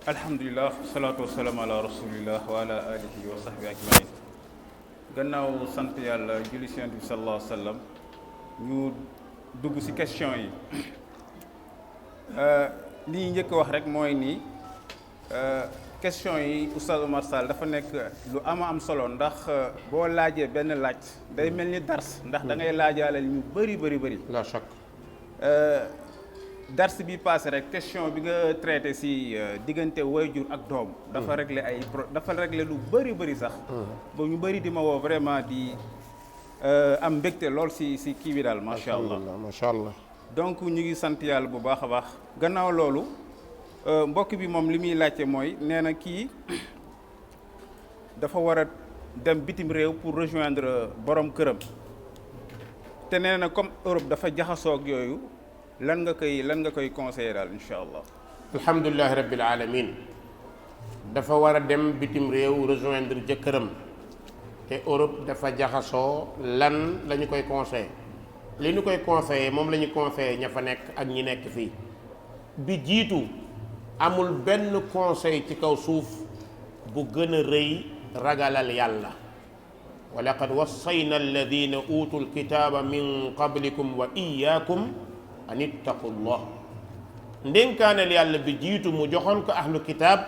alhamdulilah wasalaatu wasalaam ala rasulillah wa ala alihi wa sahbi ajmain gannaaw sant yàlla julli ci Yonent bi sallallahu alayhi wa sallam ñu dugg ci question yi li ñu njëkk wax rek mooy nii question yi Oustaz Oumar Sall dafa nekk lu am solo ndax boo laajee benn laaj day mel ni dars ndax da ngay laajaale ñu bëri la chak dars bi passé rek question bi nga traité ci diggante waajur ak doom dafa réglé lu bëri sax ba ñu bëri di ma woo vraiment di am mbégte lool ci kii bi daal macha allah donc ñu ngi sant yàlla bu baax a baax gannaaw loolu mbokk bi moom li muy laajte mooy nee na kii dafa war a dem bitim réew pour rejoindre borom këram te nee na comme Europe dafa jaxasoo ak yooyu lan nga koy conseiller daal incha allah. alhamdulilahi rabbil alamin dafa war a dem bitim réew rejoindre jëkkëram te Europe dafa jaxasoo lan la ñu koy conseiller li ñu koy conseiller moom la ñu conseiller ña fa nekk ak ñi nekk fii bi jiitu amul benn conseil ci kaw suuf bu gën a rëy ragalal yàlla wa laqad wassayna alladina utul kitaaba min qablikum wa iyaakum an ittaqullah ndénkaaneel yàlla bi jiitu mu joxoon ko ahlu kitaab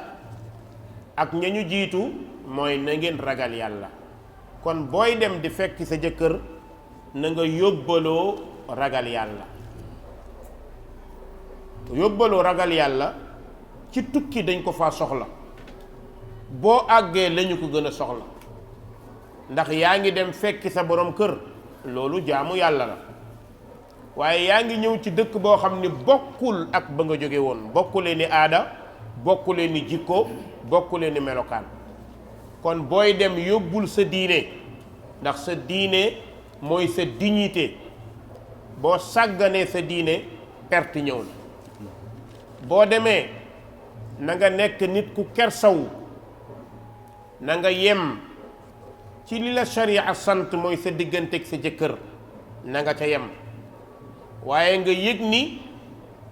ak ña ñu jiitu mooy na ngeen ragal yàlla kon booy dem di fekk sa jëkkër na nga yóbbaloo ragal yàlla ragal yàlla ci tukki dañ ko fa soxla boo àggee lañu ko gën a soxla ndax yaa ngi dem fekki sa borom kër loolu jaamu yàlla la waaye yaa ngi ñëw ci dëkk boo xam ni bokkul ak ba nga jóge woon bokkulee ni aada bokkulee ni jikko bokkulee ni melokaan kon booy dem yóbbul sa diine ndax sa diine mooy sa dignité boo sàgganee sa diine perte ñëw na boo demee na nga nekk nit ku kersawu na nga yem ci li la sharia sant mooy sa diggante ak sa jëkkër na nga ca yem waaye nga yëg ni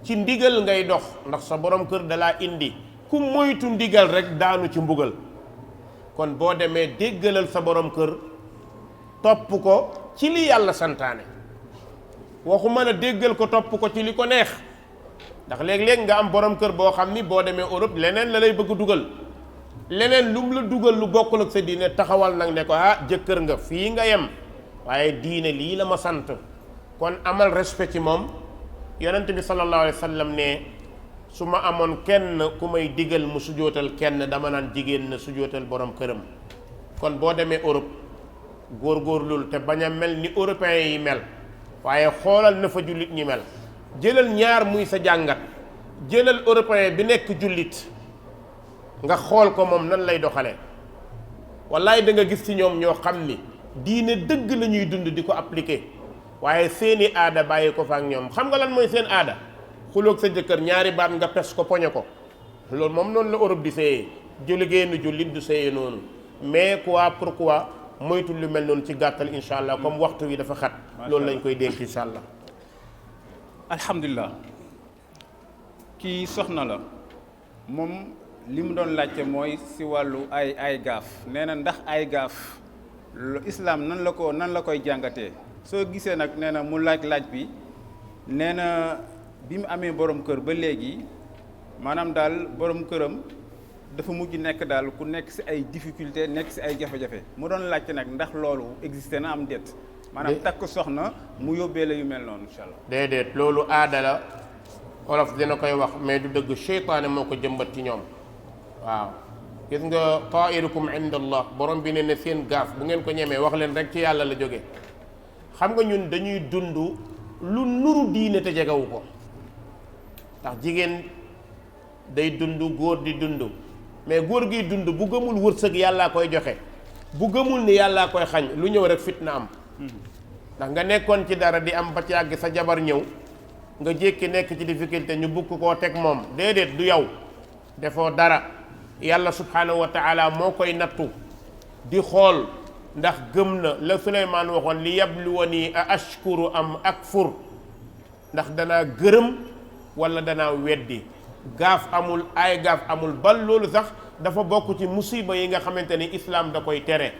ci ndigal ngay dox ndax sa borom kër dalaa indi ku moytu ndigal rek daanu ci mbugal kon boo demee déggalal sa borom kër topp ko ci li yàlla santaane waxuma la déggal ko topp ko ci li ko neex ndax léeg-léeg nga am borom kër boo xam ni boo demee Europe leneen la lay bëgg dugal leneen lu mu la dugal lu bokkul ak sa diine taxawal nag ne ko jëkkër nga fii nga yem waaye diine lii la ma sant kon amal respect ci moom yonent bi sallallahu alayhi wa sallam ne su ma amoon kenn ku may digal mu sujootal kenn dama naan jigéen na sujootal borom këram kon boo demee Europe góorgóorlul te bañ a mel ni européens yi mel waaye xoolal na fa jullit ñi mel jëlal ñaar muy sa jàngat jëlal européen bi nekk jullit nga xool ko moom nan lay doxalee wallaay da nga gis ci ñoom ñoo xam ni diine dëgg la ñuy dund di ko appliquer waaye seeni aada bàyyi ko fa ak ñoom xam nga lan mooy seen aada xuloog sa jëkkër ñaari baat nga pes ko poñe ko loolu moom noonu la Europe di séyee julligéenu jullit du séyee noonu mais pourquoi moytu lu mel noonu ci gàttal insha allah comme waxtu wi dafa xat loolu lañ koy dénk insha allah alhamdulilah kii soxna la moom li mu doon laajte mooy si wàllu ay gaaf nee na ndax ay gaaf islam nan la koy jàngatee soo gisee nag nee na mu laaj bi nee na bi mu amee borom kër ba léegi maanaam daal borom këram dafa mujj nekk daal ku nekk ci ay difficulté nekk ci ay jafe-jafe mu doon laajte nag ndax loolu existé na am déet maanaam takk soxna mu yóbbee la yu mel noonu incha allah. déedéet loolu aada la olof dina koy wax mais du dëgg seytaane moo ko jëmbat ci ñoom waaw gis nga tairukum inda allah borom bi ne seen gaaf bu ngeen ko ñemee wax leen rek ci yàlla la jóge xam nga ñun dañuy dund lu nuru diine te jegewu ko ndax jigéen day dund góor di dund mais góor giy dund bu gëmul wërsëg yàllaa koy joxe bu gëmul ni yàllaa koy xañ lu ñëw rek fitna am ndax nga nekkoon ci dara di am ba ci yàgg sa jabar ñëw nga jékki nekk ci difficulté ñu bugg koo teg moom déedéet du yow defoo dara yàlla subhanahu wa taala moo koy nattu di xool ndax gëm na la Suleymaan waxoon li yabluwani a ashkuru am akfur ndax danaa gërëm wala danaa weddi gaaf amul, ay gaaf amul. bal loolu sax dafa bokk ci musiba yi nga xamante ni islaam da koy tere.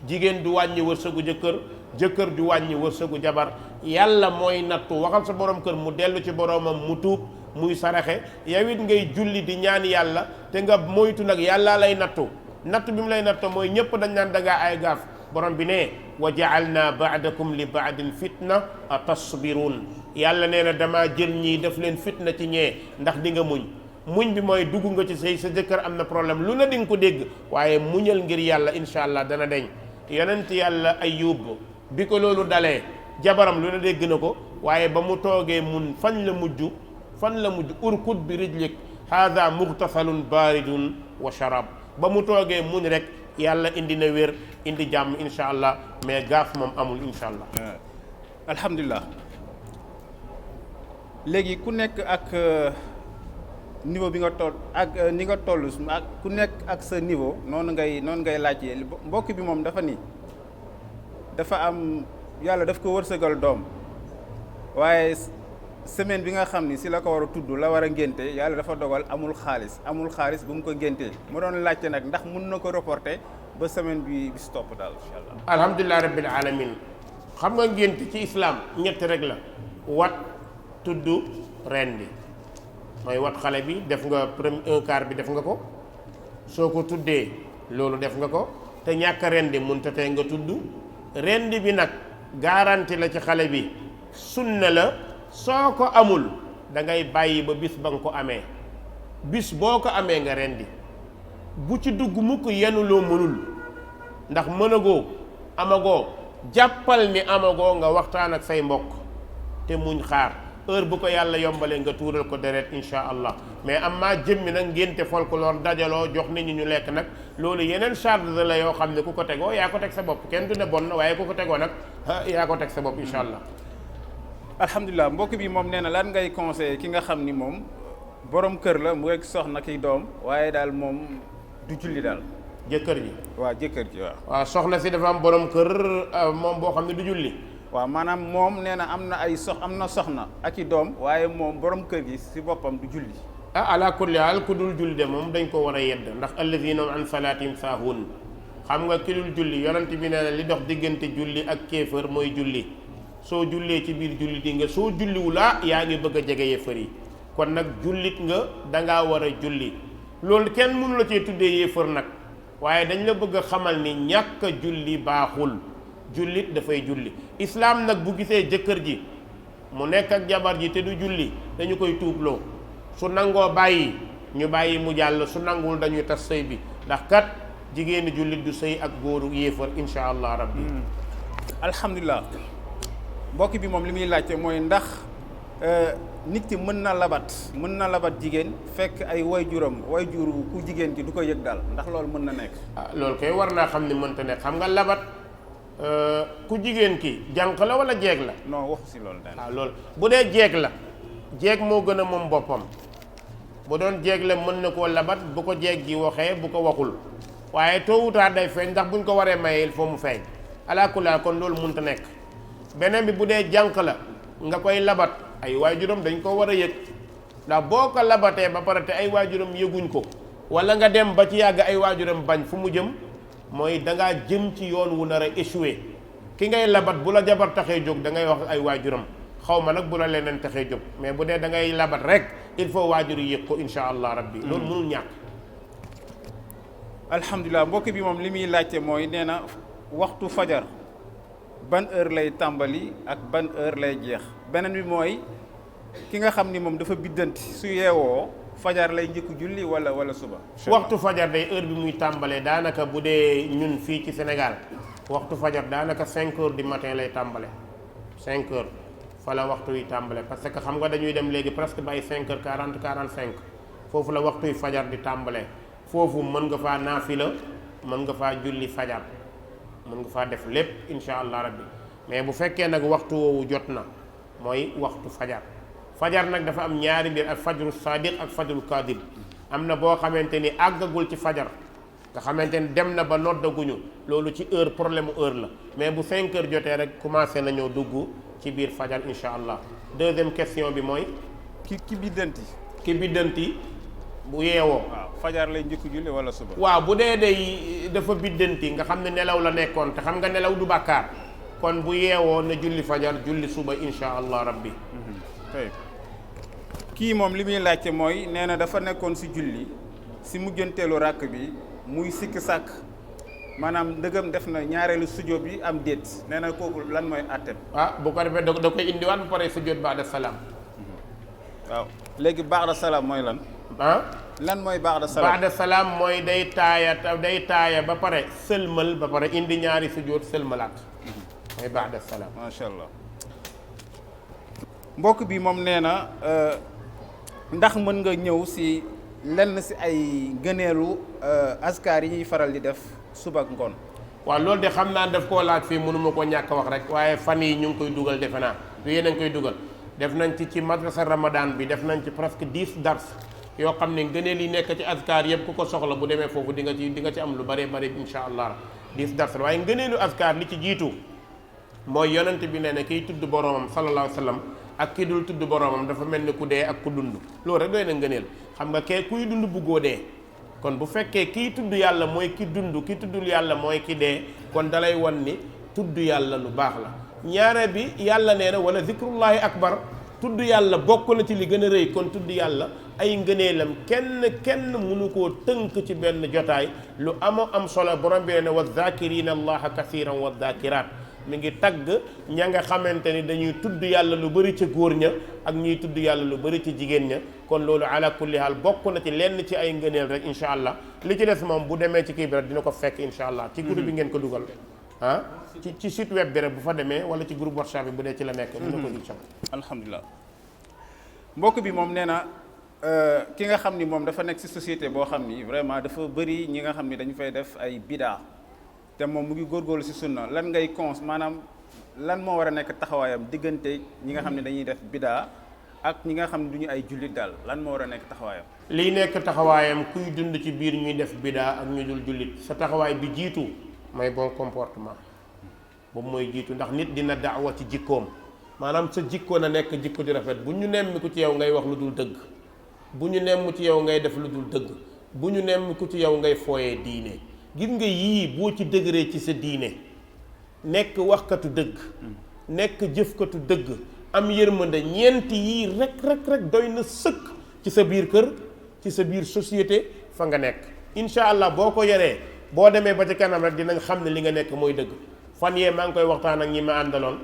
jigéen du wàññi wërsëgu jëkkër, jëkkër du wàññi wërsëgu jabar. yàlla mooy nattu. waxal sa borom kër mu dellu ci boromam mu tuub muy saraxe. yow it ngay julli di ñaan yàlla te nga moytu nag yàlla lay nattu. nattu bi mu lay nattu mooy ñëpp dañ naan dangaa ay gaaf. borom bi ne wa ja'alna ba'dakum li ba'din fitna atasbirun. yàlla nee na damaa jël ñii def leen fitna ci ñee ndax di nga muñ bi mooy dugg nga ci sëy sa jëkkër am na problème lu ne di nga ko dégg waaye muñal ngir yàlla incha allah dana deñ. yonent yàlla Ayyub bi ko loolu dalee jabaram lu ne dégg na ko waaye ba mu toogee mun fan la mujj urkud bi rijlik haada mughtasalun baridun wa sharab. ba mu toogee muñ rek yàlla indi na wér indi jàmm incha allah mais gaaf moom amul incha allah. alhamdulilah. léegi ku nekk ak niveau bi nga toll ak ni nga toll ak ku nekk ak sa niveau noonu ngay laajte mbokk bi moom dafa ni dafa am yàlla daf ko wërsëgal doom waaye semaine bi nga xam ni si la ko war a tudd la war a ngénte yàlla dafa dogal amul xaalis bu mu ko ngéntee mu doon laajte nag ndax mun na ko reporter ba semaine bi bis topp daal incha allah. alhamdulilah rabbil alamin. xam nga ngénte ci islam ñett rek la. wat tudd rendi mooy wat xale bi def nga un quart bi def nga ko soo ko tuddee loolu def nga ko te ñàkk rendi mënut a tee nga tudd rendi bi nag garanti la ci xale bi sunna la. soo ko amul da ngay bàyyi ba bis ba nga ko amee bis boo ko amee nga rendi bu ci dugg mukk yenu loo mënul ndax mënagoo amagoo jàppal ni amagoo nga waxtaan ak say mbokk te muñ xaar heure bu ko yàlla yombalee nga tuural ko deret insha allah mais am maa jëmmi nag ngénte folklore dajaloo jox nit ñi ñu lekk nag loolu yeneen charge la yoo xam ne ku ko tegoo yaa ko teg sa bopp kenn du ne bon na waaye ku ko tegoo nag yaa ko teg sa bopp insha allah. alhamdulilah mbokk bi moom nee na lan ngay conseillé ki nga xam ni moom borom kër la mu rek soxna ki doom waaye daal moom du julli daal. jëkkër ji. waaw jëkkër ji waaw. waaw soxna si dafa am borom kër moom boo xam ne du julli. waaw maanaam moom nee na am na soxna ak i doom waaye moom borom kër gi si boppam du julli. ala kulli haal ku dul julli de moom dañ ko war a yedd ndax alladina an salaatihim saahuun. xam nga ki dul julli yonent bi nee na li dox diggante julli ak kéefër mooy julli. soo jullee ci biir jullit yi nga soo julliwulaa yaa ngi bëgg a jege yéefar yi kon nag jullit nga dangaa war a julli loolu kenn mënu la cee tuddee yéefar nag waaye dañ la bëgg a xamal ni ñàkk a julli baaxul jullit dafay julli islaam nag bu gisee jëkkër ji mu nekk ak jabar ji te du julli dañu koy tuubloo su nangoo bàyyi ñu bàyyi mu jàll su nanguwul dañuy tas sëy bi ndax kat jigéeni jullit du sëy ak góoru yéefar insha allah rabbi. alhamdulilah. mbokk bi moom li muy laajte mooy ndax nit ki mën na labat jigéen fekk ay wayjuru ku jigéen ki du ko yëg daal ndax loolu mën na nekk. loolu kay war naa xam ni mënta nekk xam nga labat ku jigéen ki jànq la wala jeeg la. non waxu si loolu daal. loolu bu dee jeeg la jeeg moo gën a moom boppam bu doon jeeg la mën na koo labat bu ko jeeg gi waxee bu ko waxul waaye tôt ou tard day feeñ ndax buñ ko waree maye il faut mu feeñ alaa kulli kon loolu mënta nekk. beneen bi bu dee jànq la nga koy labat ay waajuram dañ ko war a yëg ndax boo ko labatee ba pare te ay waajuram yëguñ ko wala nga dem ba ci yàgg ay waajuram bañ fu mu jëm mooy dangaa jëm ci yoon wu nar a échoué ki ngay labat bu la jabar taxee jóg da ngay wax ay waajuram xaw ma nag bu la leneen taxee jóg mais bu dee da ngay labat rek il faut waajur yi yëg ko insha allah rabbi loolu mënul ñàkk. alhamdulilah mbokk bi moom li muy laajte mooy nee na waxtu fajar ban heure lay tàmbali ak ban heure lay jeex beneen bi mooy ki nga xam ni moom dafa biddanti su yeewoo fajar lay njëkk julli wala suba. waxtu fajar day heure bi muy tàmbalee daanaka bu dee ñun fii ci Sénégal waxtu fajar daanaka 5 heures du matin lay tàmbale 5 heures fa la waxtu yi tàmbale parce que xam nga dañuy dem léegi presque ba ay 5 heures 40 45 foofu la waxtu yi fajar di tàmbale foofu mën nga faa naafila mën nga faa julli fajar mën nga faa def lépp insha allah rabbi mais bu fekkee nag waxtu woowu jot na mooy waxtu fajar nag dafa am ñaari mbir ak fajru sadiq ak fajru kadib am na boo xamante ni àggagul ci fajar nga xamante ni dem na ba noddaguñu loolu ci heure problème heure la mais bu 5 heures jotee rek commencé nañoo dugg ci biir fajar insha allah deuxième question bi mooy ki biddanti ki biddanti bu yeewoo. waaw fajar lay njëkk julli wala suba. waaw bu dee day dafa biddanti nga xam ne nelaw la nekkoon te xam nga nelaw du bàkkaar kon bu yeewoo na julli fajar julli suba insha allah rabbi. tey kii moom li muy laajte mooy nee na dafa nekkoon si julli si mujjanteelu ràkk bi muy sikki sàkk maanaam ndëgam def na ñaareelu sujjóot bi am déet nee na kooku lan mooy àtteem. bu ko defee da koy indiwaat bu paree sujjóot ba'da salaam. waaw léegi ba'da salaam mooy lan. lan mooy ba'da salaam. ba'da salaam mooy day taaya ba pare sëlmal ba pare indi ñaari sujjóot sëlmalaat mooy ba'da salaam. macha allah mbokk bi moom nee na ndax mën nga ñëw si lenn si ay gëneelu askar yi ñuy faral di def suba ak ngoon. waaw loolu de xam naa daf koo laaj fii mënuma koo ñàkk wax rek waaye fan yi ñu ngi koy dugal defe naa du yéen a ngi koy dugal def nañ ci madrasa ramadan bi def nañ ci presque 10 dars yoo xam ne ngëneel yi nekk ci askar yëpp ku ko soxla bu demee foofu di nga ci am lu bëree bëri insha allah 10 dars waaye ngëneelu askar li ci jiitu mooy yonent bi nee na kiy tudd boromam sallallahu alayhi wa sallam ak ki dul tudd boromam dafa mel ni ku dee ak ku dund loolu rek doy na ngëneel xam nga kee kuy dund buggoo dee kon bu fekkee kii tudd yàlla mooy ki dund ki tuddul yàlla mooy ki dee kon dalay wan ni tudd yàlla lu baax la ñaare bi yàlla nee na wala zikrullahi akbar tudd yàlla bokk na ci li gën a rëy kon tudd yàlla ay ngëneelam kenn mënu koo tënk ci benn jotaay lu am solo borom bi nee na wa zakirina allaha kasiran wa zakirat mi ngi tagg ña nga xamante ni dañuy tudd yàlla lu bëri ca góor ña ak ñuy tudd yàlla lu bëri ci jigéen ña kon loolu ala kulli haal bokk na ci lenn ci ay ngëneel rek incha allah li ci des moom bu demee ci kii bi rek dina ko fekk incha allah ci groupe bi ngeen ko dugal ci site web bi rek bu fa demee wala ci groupe WhatsApp bi bu dee ci la nekk dina ko incha allah alhamdulilah mbokk bi moom nee na ki nga xam ni moom dafa nekk si société boo xam ni vraiment dafa bëri ñi nga xam ni dañu fay def ay bidaa te moom mu ngi góorgóorlu si sunna lan ngay maanaam lan moo war a nekk taxawaayam diggante ñi nga xam ne dañuy def bidaa ak ñi nga xam ne du ñu ay jullit daal lan moo war a nekk taxawaayam. liy nekk taxawaayam kuy dund ci biir ñuy def bidaa ak ñu dul jullit sa taxawaay bi jiitu mooy bon comportement boobu mooy jiitu ndax nit dina daawa ci jikkoom maanaam sa jikko na nekk jikko di rafet bu ñu nemmiku ci yow ngay wax lu dul dëgg bu ñu nemm ci yow ngay def lu dul dëgg bu ñu nemmiku ci yow ngay fooyee diine. gis nga yii boo ci dëgëree ci sa diine nekk waxkatu dëgg nekk jëfkatu dëgg am yërmande ñeenti yii rek doy na sëkk ci sa biir kër ci sa biir société fa nga nekk incha allah boo ko yoree boo demee ba ci kanam rek dinañ xam ne li nga nekk mooy dëgg fan yee maa ngi koy waxtaan ak ñi ma àndaloon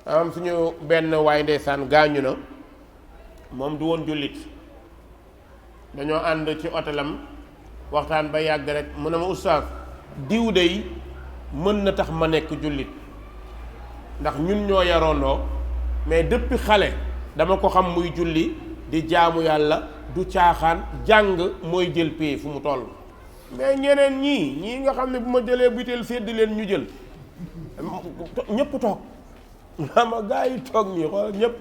am suñu benn waay ndeysaan gaañu na moom du woon jullit dañoo ànd ci otelam waxtaan ba yàgg rek mu ne ma oustaz diw dey mën na tax ma nekk jullit ndax ñun ñoo yaroondoo mais depuis xale dama ko xam muy julli di jaamu yàlla du caaxaan jàng mooy jël pay fu mu toll mais ñeneen ñii nga xam ne bu ma jëlee butéel sedd leen ñu jël ñëpp toog ma gaa yi toog nii xool ñëpp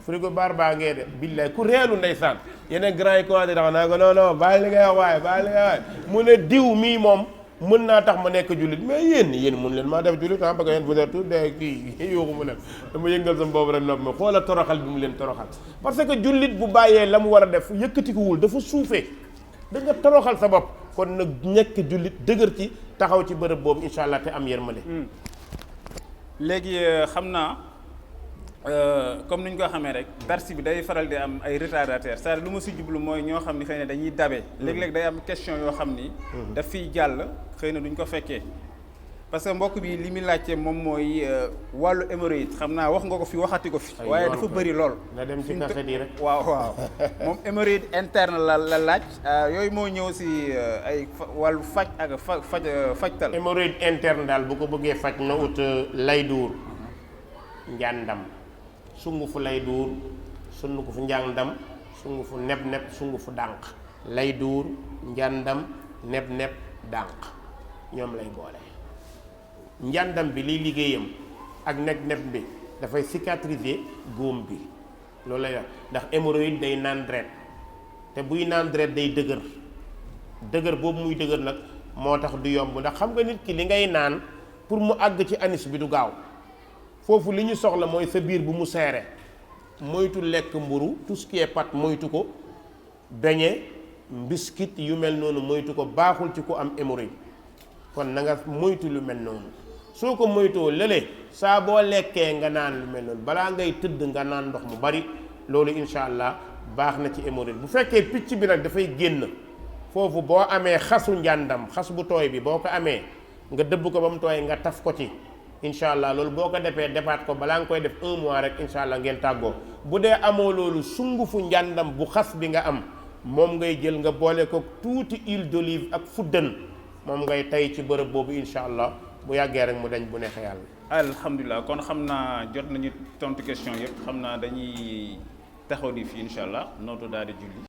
frigo bar baa ngee de billaay ku reelu ndeysaan yeneen grand yi commencé dax naa ko non bàyyi li ngay wax waaye mu ne diw mii moom mën naa tax ma nekk jullit mais yéen mun leen maa def jullit parce que yéen vous êtes tous des kii yooxu mu ne dama yëngal sama boobu rek nopp ma xoola toroxal bi mu leen toroxal parce que jullit bu bàyyee la mu war a def yëkkatikuwul dafa suufee da nga toroxal sa bopp kon nag nekk jullit dëgër ci taxaw ci bërëb boobu incha allah te am yërmande léegi xam naa comme ni ñu ko xamee rek dars bi day faral di am ay retardataires c'est-à-dire lu ma si jublu mooy ñoo xam ni xëy na dañuy dabe léeg-léeg day am question yoo xam ni daf fiy jàll xëy na duñ ko fekkee parce que mbokk bi li muy laajte moom mooy wàllu hémorroïde xam naa wax nga ko fi waxati ko fi waaye dafa bëri lool na dem ci kaset yi rek waaw moom hémorroïde interne la laaj yooyu moo ñëw si ay wàllu faj ak fajtal hémorroïde interne daal bu ko bëggee faj na ut lay duur njàndam sungufu lay duur sungufu njàndam sungufu neb sungufu dànq lay duur njàndam neb dànq ñoom lay boole njàndam bi liy liggéeyam ak neb bi dafay cicatriser góom bi loolu lay wax ndax hémorroïde day naan deret te buy naan deret day dëgër boobu muy dëgër nag moo tax du yomb ndax xam nga nit ki li ngay naan pour mu àgg ci anis bi du gaaw foofu li ñu soxla mooy sa biir bu mu seere moytu lekk mburu tout ce qui est pâte moytu ko beñe mbiskit yu mel noonu moytu ko, baaxul ci ku am hémorroïde. kon na nga moytu lu mel noonu. soo ko moytoo lële saa boo lekkee nga naan lu mel noonu, balaa ngay tëdd nga naan ndox mu bari, loolu incha allah baax na ci hémorroïde. bu fekkee picc bi nag dafay génn foofu, boo amee xasu njàndam, xas bu tooy bi boo ko amee nga dëbb ko ba mu tooy nga taf ko ci, incha allah loolu boo ko defee defaat ko balaa nga koy def 1 mois rek incha allah ngeen tàggoo. bu dee amoo loolu, sungufu njàndam bu xas bi nga am moom ngay jël nga boole ko tuuti huile d'olive ak fuddën, moom ngay tay ci bërëb boobu incha allah bu yàggee rek mu dañ bu neexee yàlla. alhamdulilah kon xam naa jot nañu tontu question yëpp, xam naa dañuy taxaw di fii incha allah nootu daal di julli.